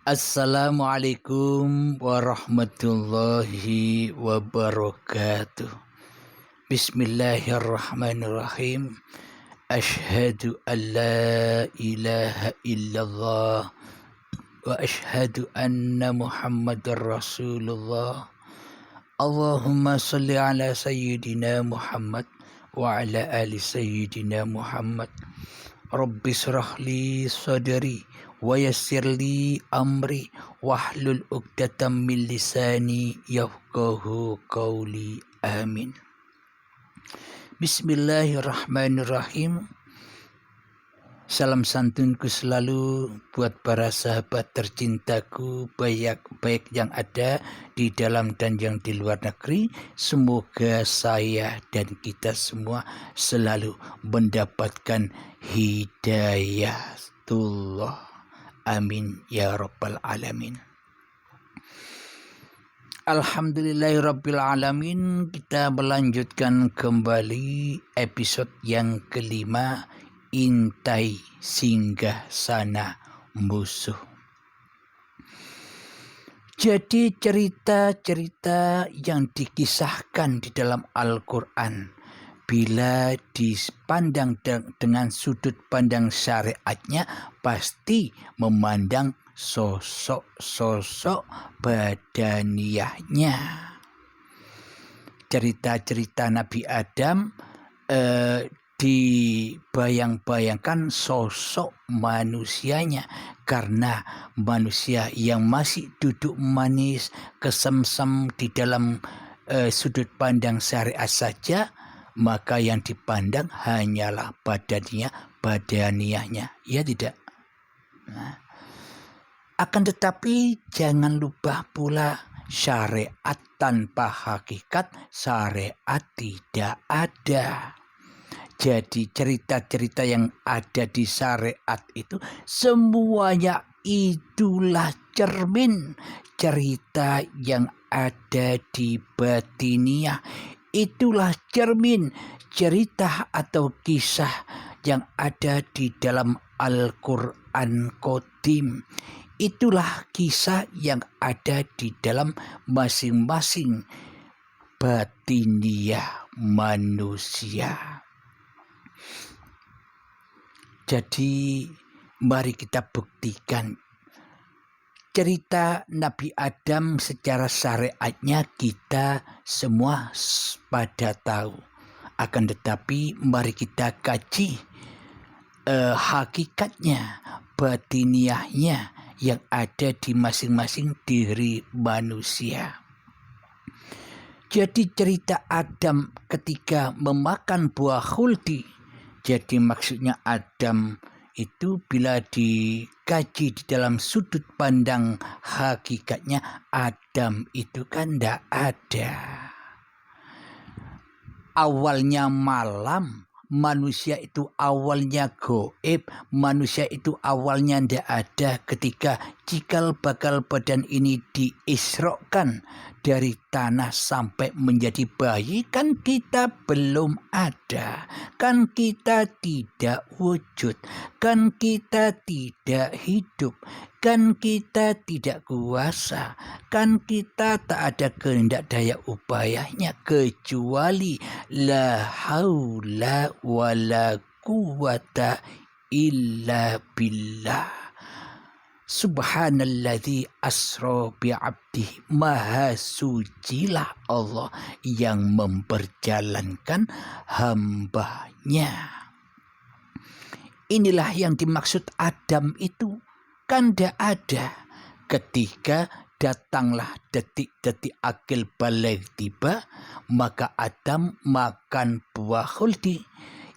Assalamualaikum warahmatullahi wabarakatuh. Bismillahirrahmanirrahim. Ashhadu an la ilaha illallah wa ashhadu anna Muhammadar Rasulullah. Allahumma salli ala sayyidina Muhammad wa ala ali sayyidina Muhammad. Rabbi syrah li sadri wa yassir li amri wahlul 'uqdatam min lisani yafqahu qawli. Amin. Bismillahirrahmanirrahim. Salam santunku selalu buat para sahabat tercintaku, baik yang ada di dalam dan yang di luar negeri. Semoga saya dan kita semua selalu mendapatkan hidayatullah. Amin ya rabbal alamin. Alhamdulillahirabbil alamin. Kita melanjutkan kembali episode yang kelima, Intai Singgah Sana Musuh. Jadi cerita-cerita yang dikisahkan di dalam Al-Quran, bila dipandang dengan sudut pandang syariatnya, pasti memandang sosok-sosok badaniyahnya. Cerita-cerita Nabi Adam dibayang-bayangkan sosok manusianya, karena manusia yang masih duduk manis kesemsem di dalam sudut pandang syariat saja, maka yang dipandang hanyalah badaniyahnya, ya tidak. Nah, akan tetapi jangan lupa pula, syariat tanpa hakikat, syariat tidak ada. Jadi cerita-cerita yang ada di syariat itu semuanya itulah cermin cerita yang ada di batiniyah. Itulah cermin cerita atau kisah yang ada di dalam Al-Quran Qadim. Itulah kisah yang ada di dalam masing-masing batiniyah manusia. Jadi mari kita buktikan cerita Nabi Adam secara syariatnya kita semua pada tahu. Akan tetapi mari kita kaji hakikatnya, batiniyahnya yang ada di masing-masing diri manusia. Jadi cerita Adam ketika memakan buah khuldi, jadi maksudnya Adam itu bila dikaji di dalam sudut pandang hakikatnya, Adam itu kan tidak ada. Awalnya malam, manusia itu awalnya goib, manusia itu awalnya tidak ada ketika cikal bakal badan ini diisrokan dari tanah sampai menjadi bayi, kan kita belum ada, kan kita tidak wujud, kan kita tidak hidup, kan kita tidak kuasa, kan kita tak ada kehendak daya upayanya kecuali la haula wala quwata illa billah. Subhanalladzi asra bi'abdihi. Maha sucilah Allah yang memperjalankan hambanya. Inilah yang dimaksud Adam itu. Kan tidak ada. Ketika datanglah detik-detik akil balik tiba, maka Adam makan buah khuldi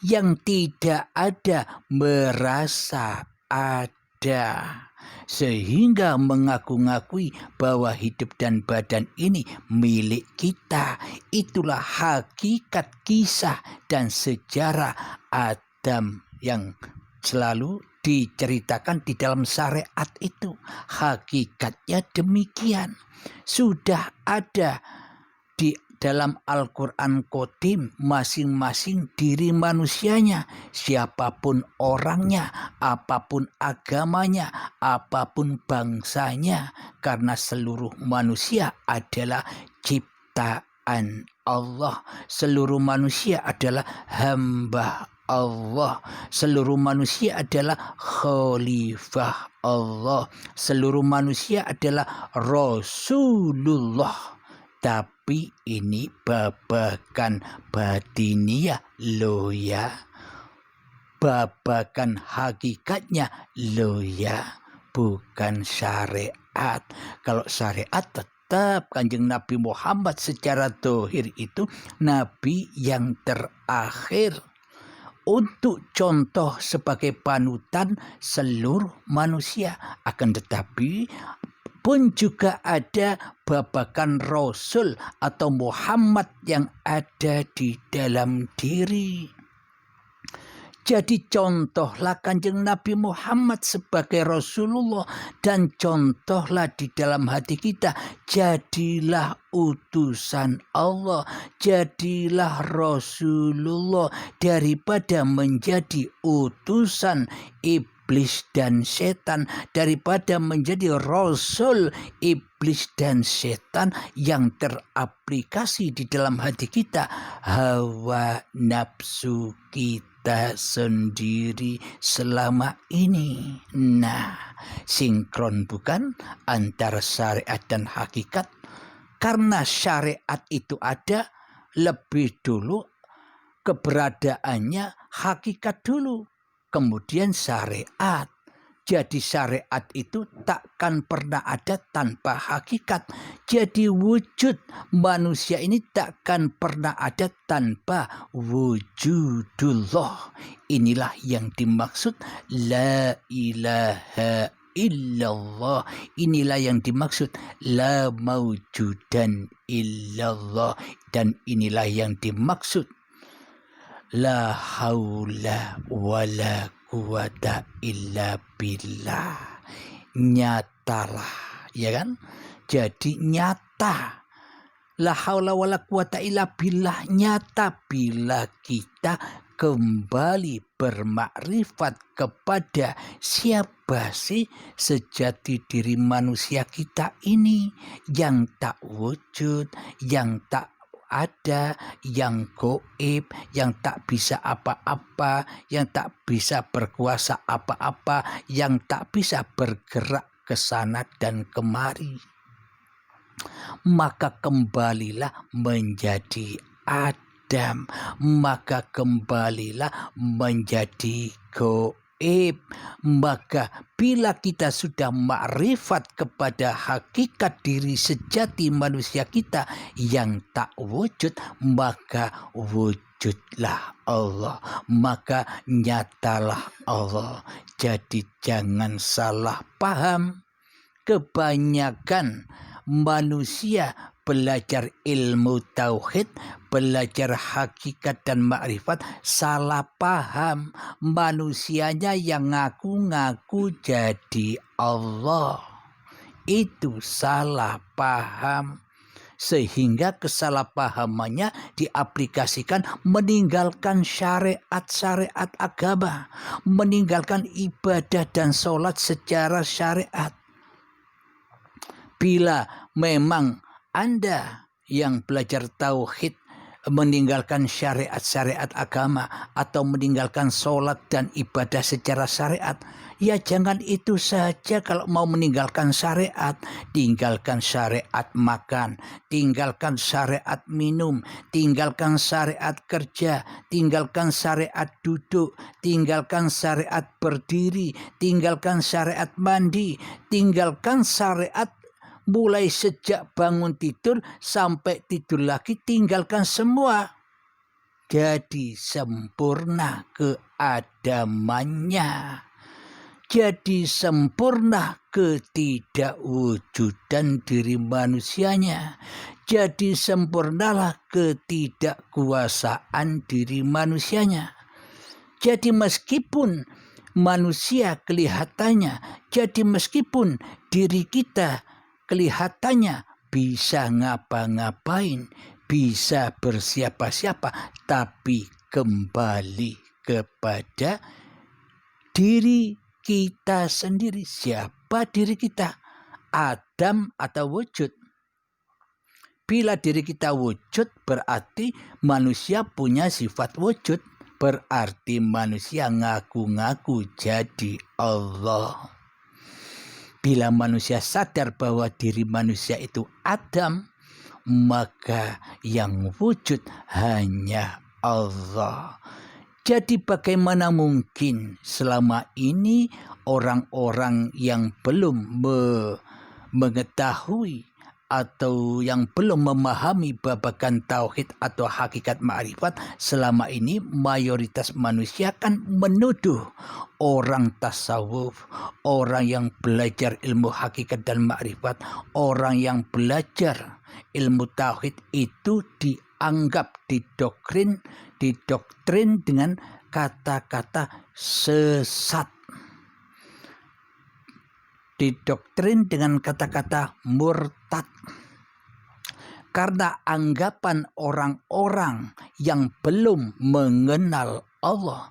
yang tidak ada merasa ada, sehingga mengaku-ngakui bahwa hidup dan badan ini milik kita. Itulah hakikat kisah dan sejarah Adam yang selalu diceritakan di dalam syariat itu. Hakikatnya demikian. Sudah ada di dalam Al-Quran Qadim masing-masing diri manusianya, siapapun orangnya, apapun agamanya, apapun bangsanya, karena seluruh manusia adalah ciptaan Allah. Seluruh manusia adalah hamba Allah. Seluruh manusia adalah khalifah Allah. Seluruh manusia adalah Rasulullah. Tapi ini babakan batiniah lo ya. Babakan hakikatnya lo ya. Bukan syariat. Kalau syariat tetap Kanjeng Nabi Muhammad secara dohir itu Nabi yang terakhir. Untuk contoh sebagai panutan seluruh manusia. Akan tetapi pun juga ada babakan Rasul atau Muhammad yang ada di dalam diri. Jadi contohlah Kanjeng Nabi Muhammad sebagai Rasulullah dan contohlah di dalam hati kita. Jadilah utusan Allah, jadilah Rasulullah daripada menjadi utusan iblis dan setan, daripada menjadi rasul iblis dan setan yang teraplikasi di dalam hati kita, hawa nafsu kita sendiri selama ini. Nah, sinkron bukan antara syariat dan hakikat? Karena syariat itu ada lebih dulu, keberadaannya hakikat dulu, kemudian syariat. Jadi syariat itu takkan pernah ada tanpa hakikat. Jadi wujud manusia ini takkan pernah ada tanpa wujudullah. Inilah yang dimaksud la ilaha illallah. Inilah yang dimaksud la maujudan illallah. Dan inilah yang dimaksud la haula wala quwata illa billah. Nyatalah, ya kan? Jadi nyata. La haula wala quwata illa billah, nyata bila kita kembali bermakrifat kepada siapa sih sejati diri manusia kita ini yang tak wujud, yang tak ada, yang goib, yang tak bisa apa-apa, yang tak bisa berkuasa apa-apa, yang tak bisa bergerak ke sana dan kemari. Maka kembalilah menjadi Adam, maka kembalilah menjadi goib. Maka bila kita sudah makrifat kepada hakikat diri sejati manusia kita yang tak wujud, maka wujudlah Allah, maka nyatalah Allah. Jadi jangan salah paham. Kebanyakan manusia belajar ilmu tauhid, belajar hakikat dan makrifat, salah paham. Manusianya yang ngaku-ngaku jadi Allah. Itu salah paham. Sehingga kesalahpahamannya diaplikasikan meninggalkan syariat-syariat agama, meninggalkan ibadah dan sholat secara syariat. Bila memang Anda yang belajar tauhid meninggalkan syariat-syariat agama atau meninggalkan sholat dan ibadah secara syariat, ya jangan itu saja. Kalau mau meninggalkan syariat, tinggalkan syariat makan, tinggalkan syariat minum, tinggalkan syariat kerja, tinggalkan syariat duduk, tinggalkan syariat berdiri, tinggalkan syariat mandi, tinggalkan syariat mulai sejak bangun tidur sampai tidur lagi, tinggalkan semua. Jadi sempurna keadamannya. Jadi sempurna ketidakwujudan diri manusianya. Jadi sempurnalah ketidakkuasaan diri manusianya. Jadi meskipun manusia kelihatannya, jadi meskipun diri kita kelihatannya bisa ngapa-ngapain, bisa bersiapa-siapa, tapi kembali kepada diri kita sendiri. Siapa diri kita? Adam atau wujud? Bila diri kita wujud, berarti manusia punya sifat wujud. Berarti manusia ngaku-ngaku jadi Allah. Bila manusia sadar bahwa diri manusia itu Adam, maka yang wujud hanya Allah. Jadi bagaimana mungkin selama ini orang-orang yang belum mengetahui atau yang belum memahami babagan tauhid atau hakikat ma'rifat, selama ini mayoritas manusia kan menuduh orang tasawuf, orang yang belajar ilmu hakikat dan ma'rifat, orang yang belajar ilmu tauhid itu dianggap didoktrin dengan kata-kata sesat. Didoktrin dengan kata-kata murtad. Karena anggapan orang-orang yang belum mengenal Allah,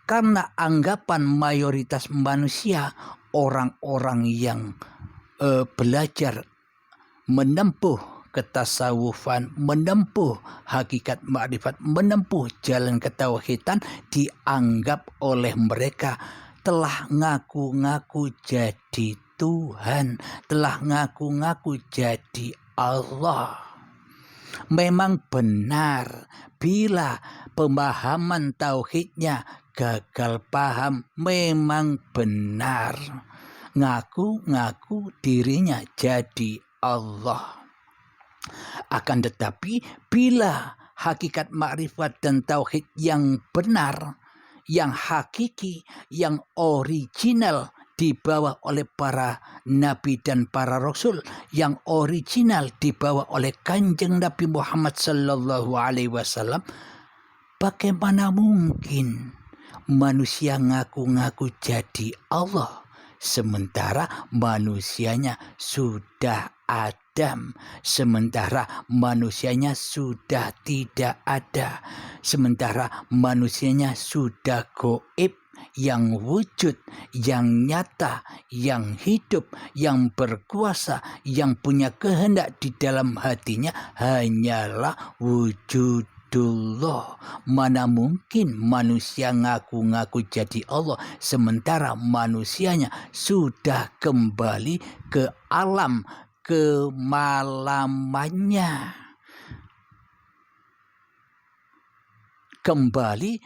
karena anggapan mayoritas manusia, orang-orang yang belajar menempuh ketasawufan, menempuh hakikat ma'rifat, menempuh jalan ketauhidan, dianggap oleh mereka telah ngaku-ngaku jadi Tuhan, telah ngaku-ngaku jadi Allah. Memang benar bila pemahaman tauhidnya gagal paham, memang benar ngaku-ngaku dirinya jadi Allah. Akan tetapi bila hakikat makrifat dan tauhid yang benar, yang hakiki, yang original dibawa oleh para nabi dan para rasul, yang original dibawa oleh Kanjeng Nabi Muhammad sallallahu alaihi wasallam, bagaimana mungkin manusia ngaku-ngaku jadi Allah sementara manusianya sudah Adam, sementara manusianya sudah tidak ada, sementara manusianya sudah goib, yang wujud, yang nyata, yang hidup, yang berkuasa, yang punya kehendak di dalam hatinya hanyalah wujudullah. Mana mungkin manusia ngaku-ngaku jadi Allah sementara manusianya sudah kembali ke alam kemalamannya, kembali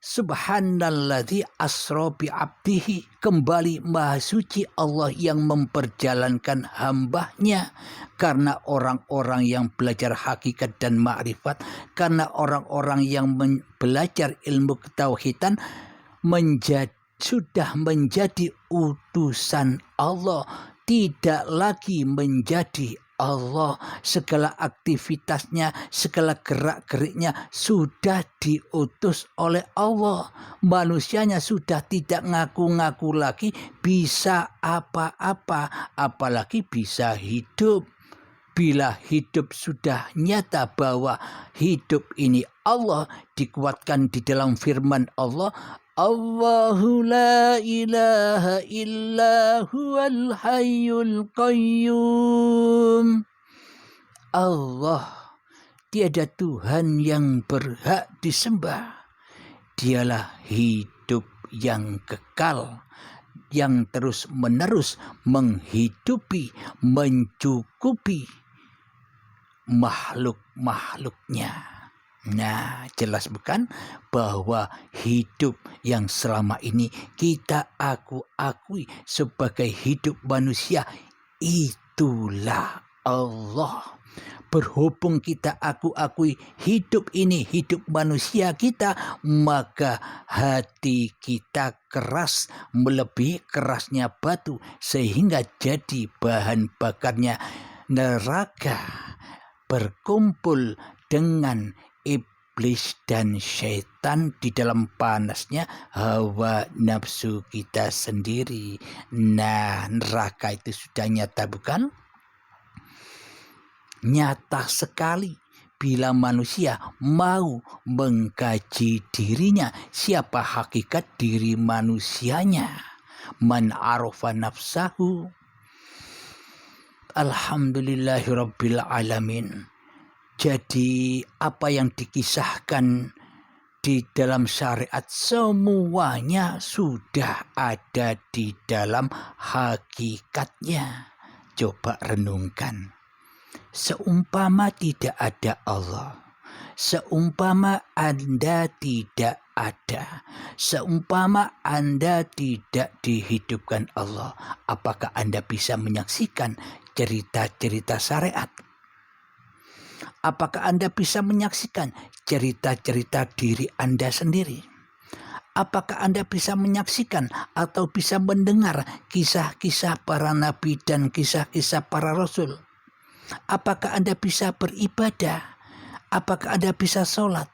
subhanalladzi asra bi abdihi, kembali maha suci Allah yang memperjalankan hambanya. Karena orang-orang yang belajar hakikat dan ma'rifat, karena orang-orang yang belajar ilmu ketauhidan sudah menjadi utusan Allah, tidak lagi menjadi Allah. Segala aktivitasnya, segala gerak-geriknya sudah diutus oleh Allah. Manusianya sudah tidak ngaku-ngaku lagi bisa apa-apa, apalagi bisa hidup. Bila hidup sudah nyata bahwa hidup ini Allah, dikuatkan di dalam firman Allah, Allahu la ilaha illa huwal hayyul qayyum. Allah, tiada Tuhan yang berhak disembah. Dialah hidup yang kekal, yang terus-menerus menghidupi, mencukupi makhluk-makhluknya. Nah, jelas bukan bahwa hidup yang selama ini kita akui sebagai hidup manusia itulah Allah. Berhubung kita akui hidup ini hidup manusia kita, maka hati kita keras melebihi kerasnya batu sehingga jadi bahan bakarnya neraka, berkumpul dengan iblis dan syaitan di dalam panasnya hawa nafsu kita sendiri. Nah, neraka itu sudah nyata bukan? Nyata sekali. bila manusia mau mengkaji dirinya, siapa hakikat diri manusianya. Man arafa nafsahu, alhamdulillahirabbil alamin. Jadi apa yang dikisahkan di dalam syariat semuanya sudah ada di dalam hakikatnya. Coba renungkan. Seumpama tidak ada Allah, seumpama Anda tidak ada, seumpama Anda tidak dihidupkan Allah, apakah Anda bisa menyaksikan cerita-cerita syariat? Apakah Anda bisa menyaksikan cerita-cerita diri Anda sendiri? Apakah Anda bisa menyaksikan atau bisa mendengar kisah-kisah para nabi dan kisah-kisah para rasul? Apakah Anda bisa beribadah? Apakah Anda bisa sholat?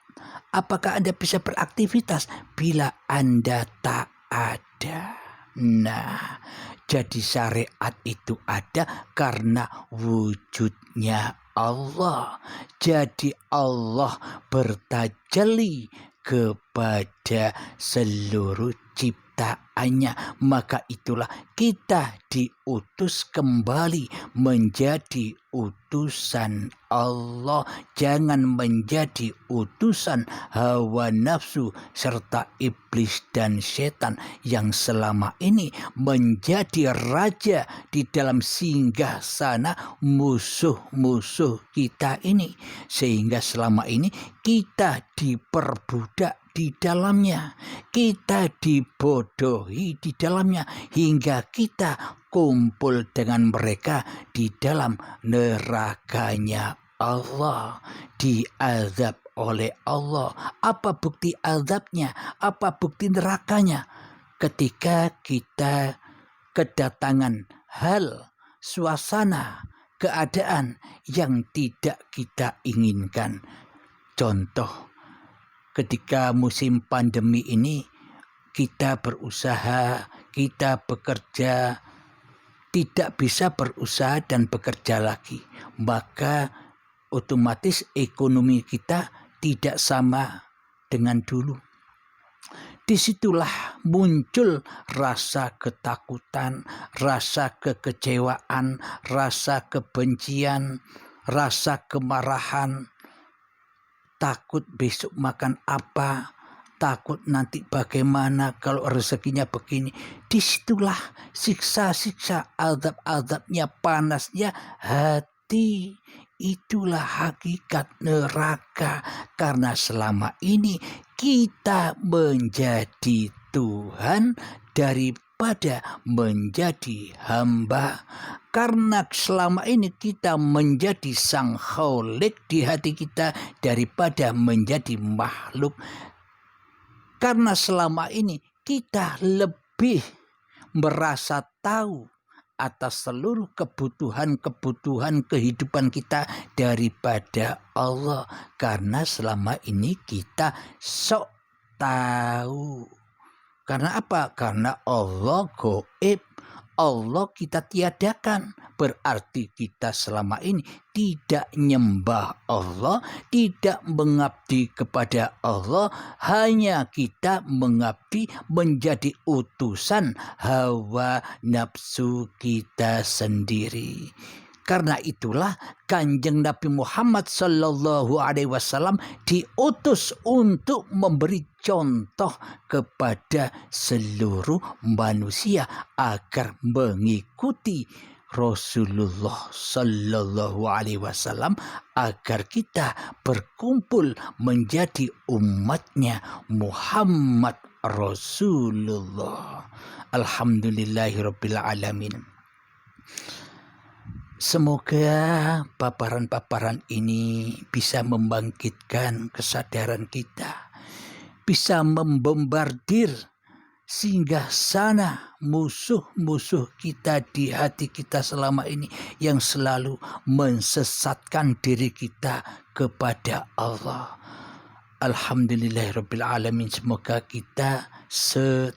Apakah Anda bisa beraktivitas bila Anda tak ada? Nah, jadi syariat itu ada karena wujudnya Allah. Jadi Allah bertajalli kepada seluruh ciptaannya. Maka itulah kita diutus kembali menjadi utusan Allah. Jangan menjadi utusan hawa nafsu serta iblis dan setan yang selama ini menjadi raja di dalam singgah sana musuh-musuh kita ini. Sehingga selama ini kita diperbudak di dalamnya, kita dibodohi di dalamnya, hingga kita kumpul dengan mereka di dalam nerakanya Allah, diazab oleh Allah. Apa bukti azabnya? Apa bukti nerakanya? Ketika kita kedatangan hal, suasana, keadaan yang tidak kita inginkan. Contoh, ketika musim pandemi ini kita berusaha, kita bekerja, tidak bisa berusaha dan bekerja lagi, maka otomatis ekonomi kita tidak sama dengan dulu. Disitulah muncul rasa ketakutan, rasa kekecewaan, rasa kebencian, rasa kemarahan, takut besok makan apa, takut nanti bagaimana kalau rezekinya begini. Disitulah siksa-siksa, azab-azabnya, panasnya hati. Itulah hakikat neraka. Karena selama ini kita menjadi Tuhan daripada menjadi hamba. Karena selama ini kita menjadi sang kholik di hati kita daripada menjadi makhluk. Karena selama ini kita lebih merasa tahu atas seluruh kebutuhan kehidupan kita daripada Allah. Karena selama ini kita sok tahu. Karena apa? Karena Allah gaib, Allah kita tiadakan. Berarti kita selama ini tidak nyembah Allah, tidak mengabdi kepada Allah, hanya kita mengabdi menjadi utusan hawa nafsu kita sendiri. Karena itulah Kanjeng Nabi Muhammad SAW diutus untuk memberi contoh kepada seluruh manusia agar mengikuti Rasulullah SAW, agar kita berkumpul menjadi umatnya Muhammad Rasulullah. Alhamdulillahirabbil alamin. Semoga paparan-paparan ini bisa membangkitkan kesadaran kita, bisa membombardir singgah sana musuh-musuh kita di hati kita selama ini yang selalu mensesatkan diri kita kepada Allah. Alhamdulillahirabbil alamin. Semoga kita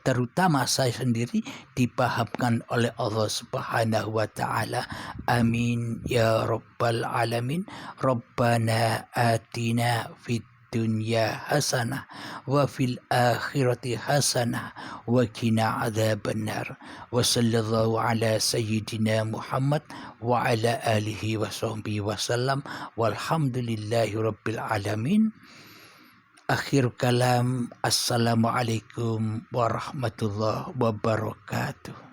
terutama saya sendiri dipahamkan oleh Allah Subhanahu wa taala. Amin ya rabbal alamin. Rabbana atina fid dunya hasanah wa fil akhirati hasanah wa qina adzabannar. Wa sallallahu ala sayyidina Muhammad wa ala alihi wa sahbihi wasallam. Walhamdulillahi rabbil alamin. Akhir kalam, assalamualaikum warahmatullahi wabarakatuh.